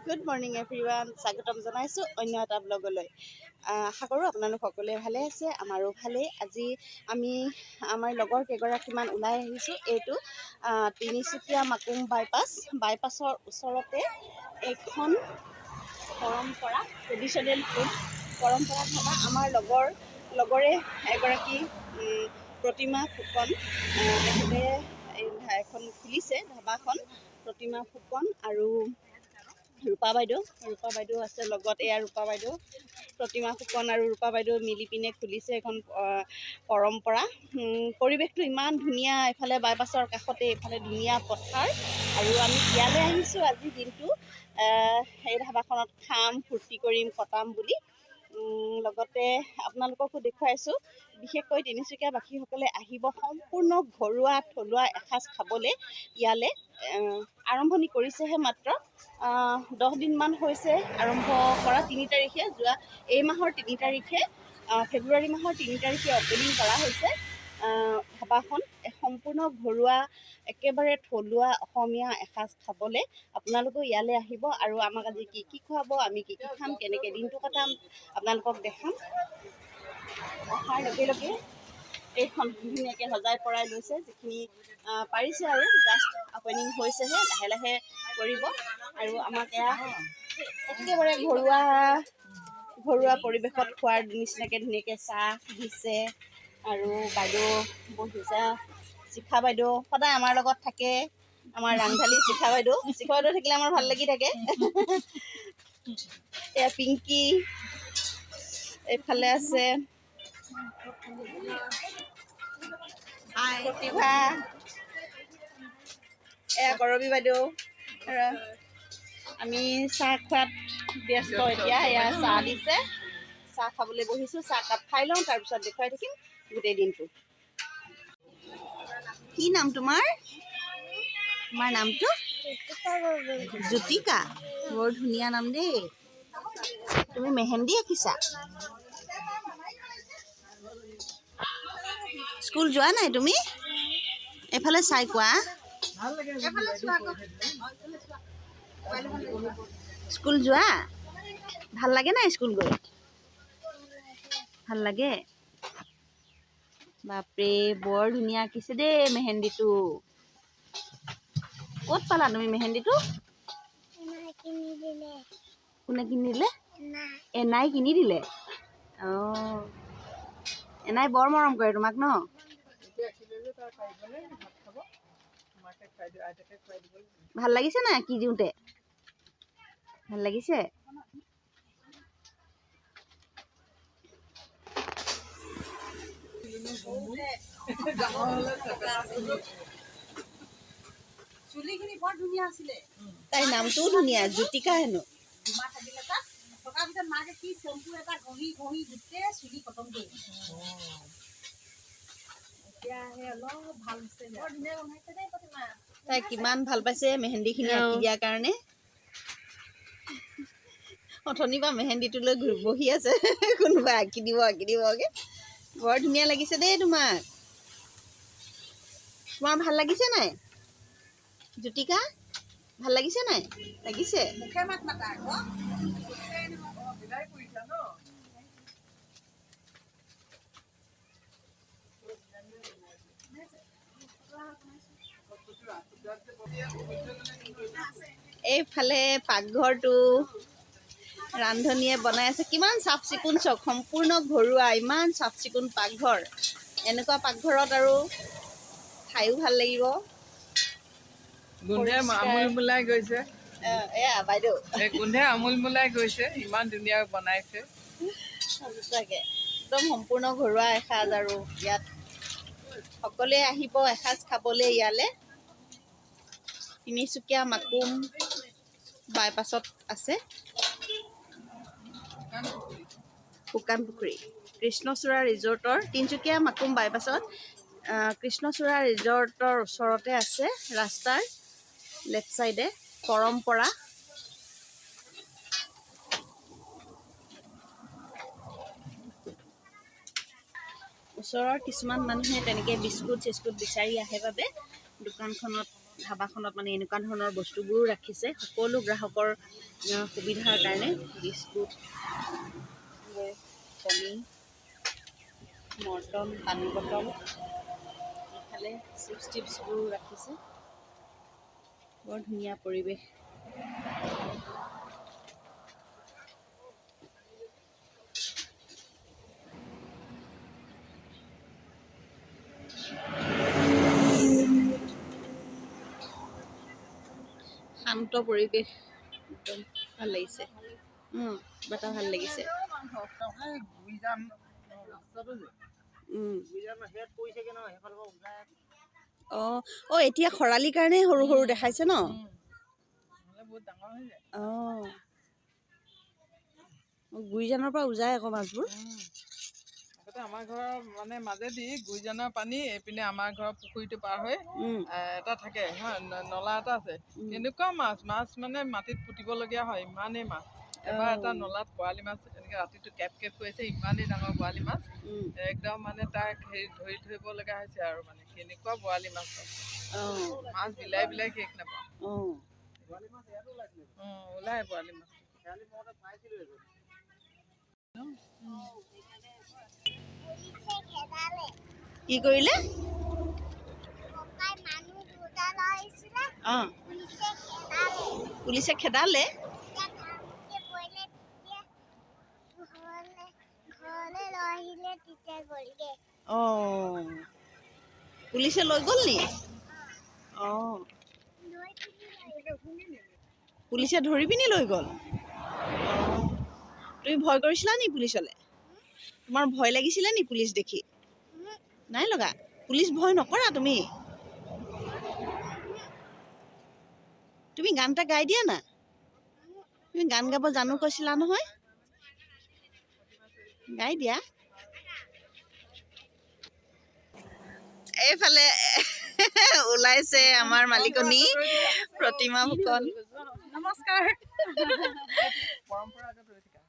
Good morning everyone, স্বাগতম জনাইছোঁ অন্য এটা ব্লগলৈ। আশা কৰোঁ আপোনালোক সকলোৱে ভালে আছে, আমাৰো ভালেই। আজি আমি আমাৰ লগৰ কেইগৰাকীমান ওলাই আহিছোঁ। এইটো তিনিচুকীয়া মাকুম বাইপাছৰ ওচৰতে এখন পৰম্পৰা ট্ৰেডিশ্যনেল ফুড পৰম্পৰা থকা আমাৰ লগৰে এগৰাকী প্ৰতিমা ফুকন, তেখেতে এখন খুলিছে ধাবাখন। প্ৰতিমা ফুকন আৰু ৰূপা বাইদেউ আছে লগত। এয়া ৰূপা বাইদেউ, প্ৰতিমা ফুকন আৰু ৰূপা বাইদেউ মিলি পিনে খুলিছে এখন পৰম্পৰা। পৰিৱেশটো ইমান ধুনীয়া, এইফালে বাইপাছৰ কাষতে এইফালে ধুনীয়া পথাৰ। আৰু আমি ইয়ালৈ আহিছোঁ আজি দিনটো সেই ধাবাখনত খাম, ফূৰ্তি কৰিম, কটাম বুলি। লগতে আপোনালোককো দেখুৱাইছোঁ। বিশেষকৈ তিনিচুকীয়াবাসীসকলে আহিব সম্পূৰ্ণ ঘৰুৱা থলুৱা এসাঁজ খাবলৈ ইয়ালৈ। আৰম্ভণি কৰিছেহে মাত্ৰ, 10 দিনমান হৈছে আৰম্ভ কৰা। 3 তাৰিখে এই মাহৰ 3 তাৰিখে ফেব্ৰুৱাৰী মাহৰ 3 তাৰিখে অপেনিং কৰা হৈছে ধাবাখন। সম্পূৰ্ণ ঘৰুৱা একেবাৰে থলুৱা অসমীয়া এসাঁজ খাবলৈ আপোনালোকো ইয়ালৈ আহিব। আৰু আমাক আজি কি কি খুৱাব, আমি কি কি খাম, কেনেকৈ দিনটো কটাম আপোনালোকক দেখাম। অহাৰ লগে লগে এইখন ধুনীয়াকৈ সজাই পৰাই লৈছে, যিখিনি পাৰিছে আৰু জাষ্ট অপেনিং হৈছেহে, লাহে লাহে কৰিব। আৰু আমাক এয়া একেবাৰে ঘৰুৱা পৰিৱেশত খোৱাৰ নিচিনাকৈ ধুনীয়াকৈ চাহ দিছে। আৰু বাইদেউ বহিছে, শিখা বাইদেউ সদায় আমাৰ লগত থাকে। আমাৰ ৰাংঢালী শিখা বাইদেউ থাকিলে আমাৰ ভাল লাগি থাকে। এয়া পিংকি, এইফালে আছে প্ৰতিভা, এয়া কৰবী বাইদেউ। আমি চাহ খোৱাত ব্যস্ত এতিয়া। এয়া চাহ দিছে, চাহ খাবলৈ বহিছোঁ। চাহ কাপ খাই লওঁ, তাৰপিছত দেখুৱাই থাকিম গোটেই দিনটো। কি নাম তোমাৰ? তোমাৰ নামটো জ্যোতিকা। বৰ ধুনীয়া নাম দেই। তুমি মেহেন্দি আঁকিছা? স্কুল যোৱা নাই তুমি? এইফালে চাই কোৱা। স্কুল যোৱা? ভাল লাগে নাই স্কুল গৈ? ভাল লাগে। বাপৰে বৰ ধুনীয়া আঁকিছে দেই মেহেন্দিটো। ক'ত পালা তুমি মেহেন্দিটো? কোনে কিনি দিলে? এনাই কিনি দিলে। অঁ, এনাই বৰ মৰম কৰে তোমাক ন? ভাল লাগিছে নাই আঁকি দিওঁতে? ভাল লাগিছে? চুলিখিনি বৰ ধুনীয়া আছিলে। তাইৰ নামটোও ধুনীয়া, জ্যোতিকা হেনো। মাকে কি চেম্পু এটা ঘঁহি গোটেই চুলি খতম কৰি তাই কিমান ভাল পাইছে মেহেন্দিখিনি আঁকি দিয়াৰ কাৰণে। অথনিৰ পৰা মেহেন্দিটোলৈ বহি আছে, কোনোবাই আঁকি দিবগে। বৰ ধুনীয়া লাগিছে দেই তোমাক। তোমাৰ ভাল লাগিছে নাই জ্যোতিকা? ভাল লাগিছে নাই? লাগিছে? মুখে মাত মাতা আকৌ। এইফালে পাকঘৰটো ৰান্ধনীয়ে বনাই আছে। কিমান চাফ চিকুণ চক, সম্পূৰ্ণ ঘৰুৱা, ইমান চাফ চিকুণ পাকঘৰ। এনেকুৱা পাকঘৰত আৰু খায়ো ভাল লাগিব। গোন্ধে আমোল মোলাই গৈছে। এয়া বাইদেউ গোন্ধে আমোল মোলাই গৈছে, ইমান ধুনীয়া বনাইছে। সঁচাকে একদম সম্পূৰ্ণ ঘৰুৱা এসাঁজ। আৰু ইয়াত সকলোৱে আহিব এসাঁজ খাবলৈ ইয়ালৈ। তিনিচুকীয়া মাকুম বাইপাছত আছে শুকান পুখুৰী কৃষ্ণচূড়া ৰিজৰ্টৰ। তিনিচুকীয়া মাকুম বাইপাছত কৃষ্ণচূড়া ৰিজৰ্টৰ ওচৰতে আছে। ৰাস্তাৰ লেফ্ট চাইডে পৰম্পৰা। ওচৰৰ কিছুমান মানুহে তেনেকৈ বিস্কুট চিস্কুট বিচাৰি আহে বাবে দোকানখনত ধাবাখনত মানে এনেকুৱা ধৰণৰ বস্তুবোৰ ৰাখিছে সকলো গ্ৰাহকৰ সুবিধাৰ কাৰণে। বিস্কুট, কণী, মৰ্টন, পানী বটল, ইফালে চিপছ টিপছবোৰো ৰাখিছে। বৰ ধুনীয়া পৰিৱেশ। শান্ত পৰিৱেশ, একদম ভাল লাগিছে। বতাহ ভাল লাগিছে। এতিয়া খৰালিৰ কাৰণে সৰু সৰু দেখাইছে ন? গুৰিজানৰ পৰা উজাই আকৌ মাছবোৰ। আমাৰ ঘৰৰ মানে মাজেদি গুৰিজানৰ পানী এইপিনে আমাৰ ঘৰৰ পুখুৰীটো পাৰ হৈ এটা থাকে হা, নলা এটা আছে। এনেকুৱা মাছ মানে মাটিত পুতিবলগীয়া হয়, ইমানেই মাছ। এবাৰ এটা নলাত বৰালি মাছ এনেকে ৰাতিটো কেপ কেপ কৰিছে, ইমানেই ডাঙৰ বৰালি মাছ। একদম মানে তাক হেৰি ধৰি ধৰিব লগা হৈছে আৰু মানে কেনেকুৱা বৰালি মাছ। মাছ বিলাই বিলাই শেষ নাপাওঁ। ওলাই বৰালি মাছ। কি কৰিলে? পুলিচে খেদালে। পুলিচে লৈ গ'ল নি? পুলিচে ধৰি পিনি লৈ গ'ল। তুমি ভয় কৰিছিলা নি পুলিচলে? তোমাৰ ভয় লাগিছিলে নি পুলিচ দেখি? নাই লগা? পুলিচ ভয় নকৰা তুমি? তুমি গান এটা গাই দিয়া না। তুমি গান গাব জানো কৈছিলা নহয়, গাই দিয়া। এইফালে ওলাইছে আমাৰ মালিকনী প্ৰতিমা ফুকন। নমস্কাৰ। পৰম্পৰাগত ৰৈ থকা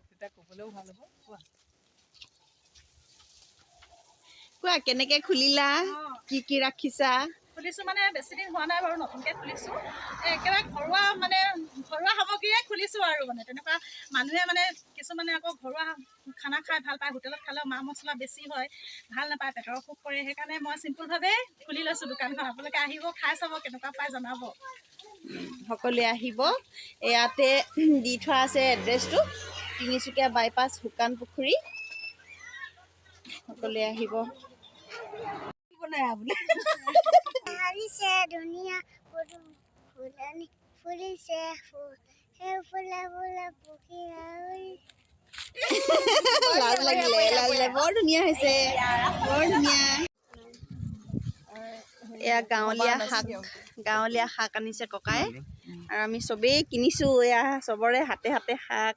তেতিয়া ক'বলৈও ভাল হ'ব। কোৱা কেনেকে খুলিলা, কি কি ৰাখিছা? খুলিছোঁ মানে বেছি দিন হোৱা নাই বাৰু, নতুনকৈ খুলিছোঁ। একেবাৰে ঘৰুৱা সামগ্ৰীয়ে খুলিছোঁ আৰু মানে তেনেকুৱা মানুহে মানে কিছুমানে আকৌ ঘৰুৱা খানা খাই ভাল পায়, হোটেলত খালেও মা মছলা বেছি হয়, ভাল নাপায়, পেটৰ অসুখ কৰে। সেইকাৰণে মই চিম্পুলভাৱে খুলি লৈছোঁ দোকানখন। আপোনালোকে আহিব, খাই চাব, কেনেকুৱা পাই জনাব। সকলোৱে আহিব। ইয়াতে দি থোৱা আছে এড্ৰেছটো, তিনিচুকীয়া বাইপাছ শুকান পুখুৰী। সকলোৱে আহিব। লাজ লাগিলে বৰ ধুনীয়া হৈছে, বৰ ধুনীয়া। এয়া গাঁৱলীয়া শাক আনিছে ককাই, আৰু আমি চবেই কিনিছো। এয়া চবৰে হাতে হাতে শাক।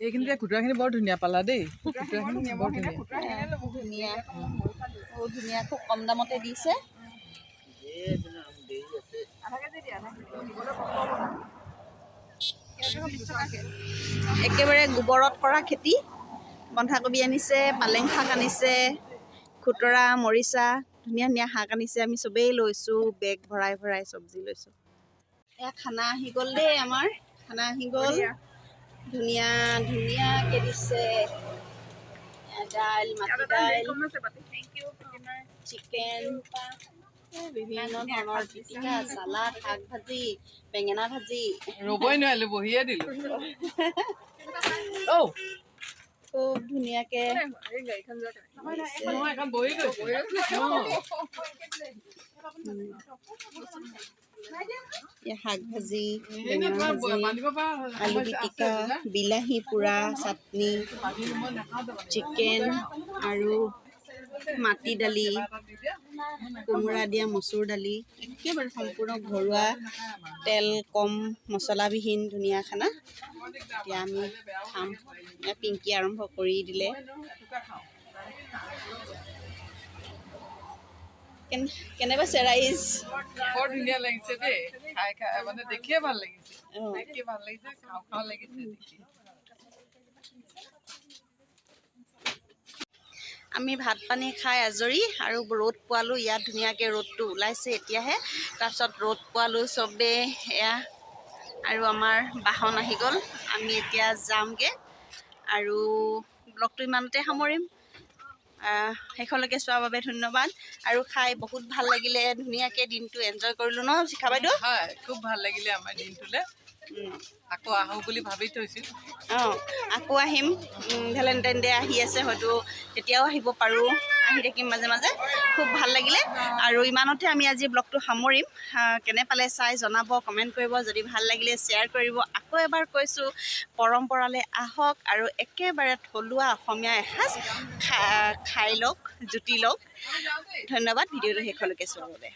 এইখিনি খুতুৰাখিনি বৰ ধুনীয়া পালা দেই। বৰ ধুনীয়া, বহুত ধুনীয়া, খুব কম দামতে দিছে। একেবাৰে গোবৰত কৰা খেতি। বন্ধাকবি আনিছে, পালেং শাক আনিছে, খুতৰা, মৰিচা, ধুনীয়া ধুনীয়া শাক আনিছে। আমি চবেই লৈছোঁ, বেগ ভৰাই ভৰাই চব্জি লৈছোঁ। এয়া খানা আহি গ'ল দেই, আমাৰ খানা আহি গ'ল। ধুনীয়া ধুনীয়াকৈ দিছে। দাইল, মাটি দাইল, চিকেন, বিভিন্ন ধৰণৰ পিটিকা, চালাড, শাক ভাজি, বেঙেনা ভাজি। ৰ'বই নোৱাৰিলো, বহিয়ে দিলো। খুব ধুনীয়াকে শাক ভাজি, বেঙেনা ভাজি, আলু পিটিকা, বিলাহী পোৰা, চাটনি, চিকেন আৰু মাটি দালি, কোমোৰা দিয়া মচুৰ দালি। একেবাৰে সম্পূৰ্ণ ঘৰুৱা, তেল কম, মছলাবিহীন ধুনীয়া খানা। এতিয়া আমি খাম। পিংকি আৰম্ভ কৰি দিলে। কেনে পাইছে ৰাইজ? বৰ ধুনীয়া লাগিছে দেই, খাই খাই মানে দেখিয়ে ভাল লাগিছে। দেখি ভাল লাগিছে, খাওঁ খাওঁ লাগিছে দেখি। আমি ভাত পানী খাই আজৰি আৰু ৰ'দ পোৱালোঁ ইয়াত ধুনীয়াকৈ ৰ'দটো ওলাইছে এতিয়াহে তাৰপিছত ৰ'দ পোৱালোঁ চবেই এয়া আৰু আমাৰ বাহন আহি গ'ল আমি এতিয়া যামগৈ আৰু ব্লগটো ইমানতে সামৰিম শেষলৈকে চোৱাৰ বাবে ধন্যবাদ আৰু খাই বহুত ভাল লাগিলে ধুনীয়াকৈ দিনটো এনজয় কৰিলোঁ ন শিখা বাইদেউ হয় খুব ভাল লাগিলে আমাৰ দিনটোলৈ আকৌ আহোঁ বুলি ভাবি থৈছোঁ অঁ আকৌ আহিম ভেলেণ্টাইন ডে আহি আছে হয়তো তেতিয়াও আহিব পাৰোঁ আহি থাকিম মাজে মাজে খুব ভাল লাগিলে আৰু ইমানতে আমি আজি ব্লগটো সামৰিম কেনে পালে চাই জনাব কমেণ্ট কৰিব যদি ভাল লাগিলে শ্বেয়াৰ কৰিব আকৌ এবাৰ কৈছোঁ পৰম্পৰালৈ আহক আৰু একেবাৰে থলুৱা অসমীয়া এসাঁজ খাই লওক জুতি লওক ধন্যবাদ ভিডিঅ'টো শেষলৈকে চোৱাৰ বাবে